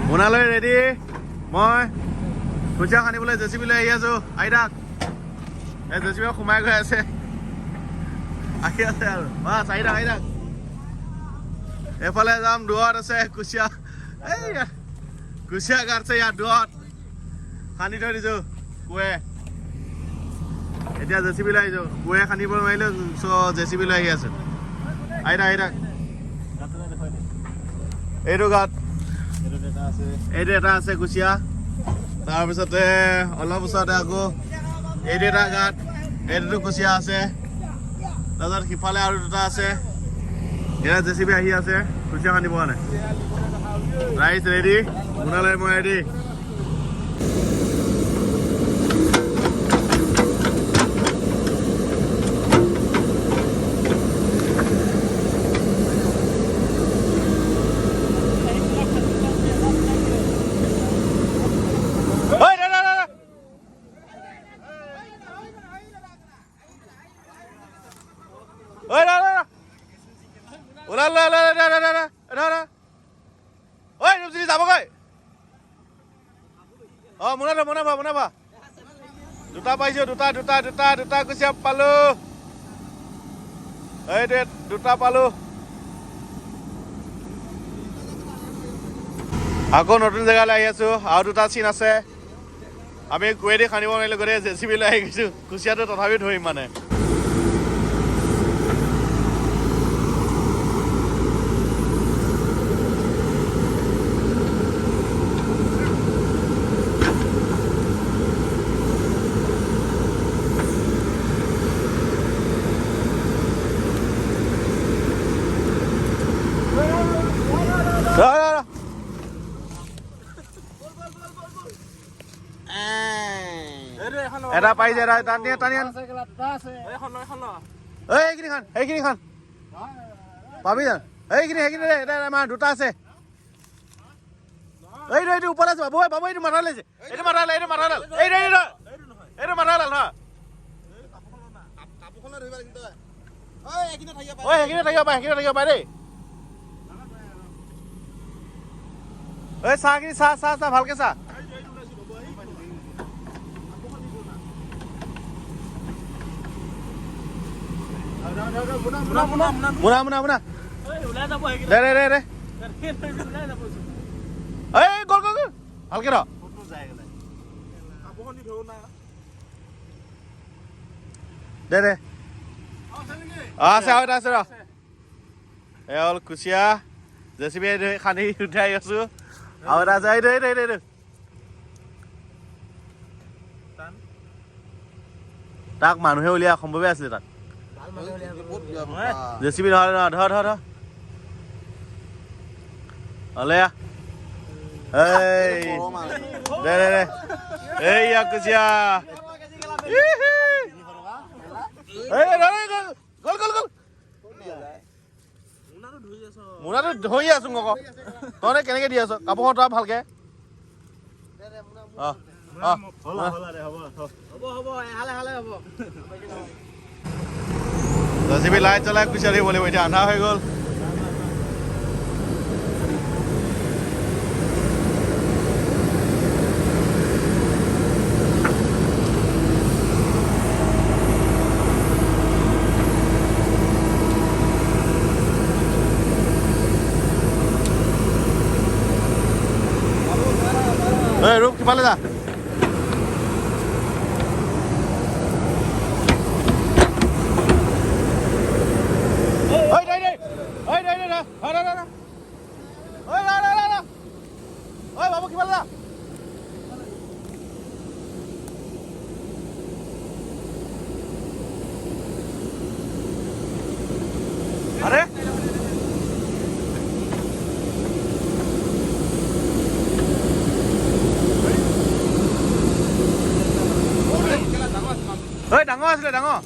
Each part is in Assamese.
মোনালৈ ৰেডি মই কঠীয়া খান্দিবলৈ জেচিবি লৈ আহি আছো আহি থাক এই জেচিবি সোমাই গৈ আছে আহি আছে আৰু বাছ আহি থাক এইফালে যাম দূৰত আছে কুচিয়া এই কুচিয়া কাটছে ইয়াত দূৰত খান্দি থৈ দিছো কুৱে এতিয়া জেচিবি লৈ আহিছো কুৱে খান্দিব নোৱাৰিলো চ' জেচিবি লৈ আহি আছো আহি থাক এইটো গাঁত এইটো এটা আছে কুচিয়া তাৰপিছতে অলপ ওচৰতে আকৌ এইটো এটা গাঁত এইটোতো কুচিয়া আছে তাৰপিছত সিফালে আৰু দুটা আছে এতিয়া জেচিবি আহি আছে কুচিয়া খান্দিব কাৰণে ৰাইচ ৰেডি মোনালৈ মই ৰেডি যাবগৈ অঁ মোনাবা দুটা পাইছো দুটা কুচিয়া পালো এইটোৱে দুটা পালো আকৌ নতুন জেগালৈ আহি আছো আৰু দুটা চিন আছে আমি কুৱেদি খান্দিব নোৱাৰিলো গতিকে জেচিবি লৈ আহি গৈছো কুচিয়াটো তথাপিও ধৰিম মানে এটা পাইছে টানি এইখিনি খান পাবি জানো এইখিনি আমাৰ দুটা আছে এইটো ওপৰত আছে বাবু এইটো মাথা লৈছে এইটো মাথাডাল এইটো মাথাডাল নহয় সেইখিনি থাকিব পাৰে দেই এই চাহখিনি চাহ ভালকে চাহ মুনা দে এই গ'ল ভালকে ৰ দে আছে আৰু এটা আছে ৰ এই হ'ল কুচিয়া জেচিবি খান্দি উঠাই আছো আৰু এটা আছে এইটো তাক মানুহে উলিওৱা সম্ভৱে আছিলে তাত জেচিবি নহয় ধৰ হলে দে এইয়া কুচিয়া গ'ল মোনাটো ধৰি আছো আকৌ তহঁতে কেনেকে দি আছ কাপোৰখন তৰা ভালকে জেচিবি লাইট জ্বলাই কুচিয়া দিব লাগিব এতিয়া আন্ধাৰ হৈ গ'ল ৰূপ কিফালে যা বাবু কিফালে যা আৰে ডাঙৰ আছিলে ডাঙৰ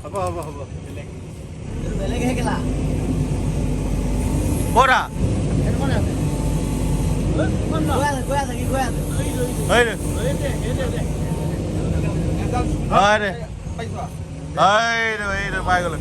হ'ব ক'ত পাই গ'লো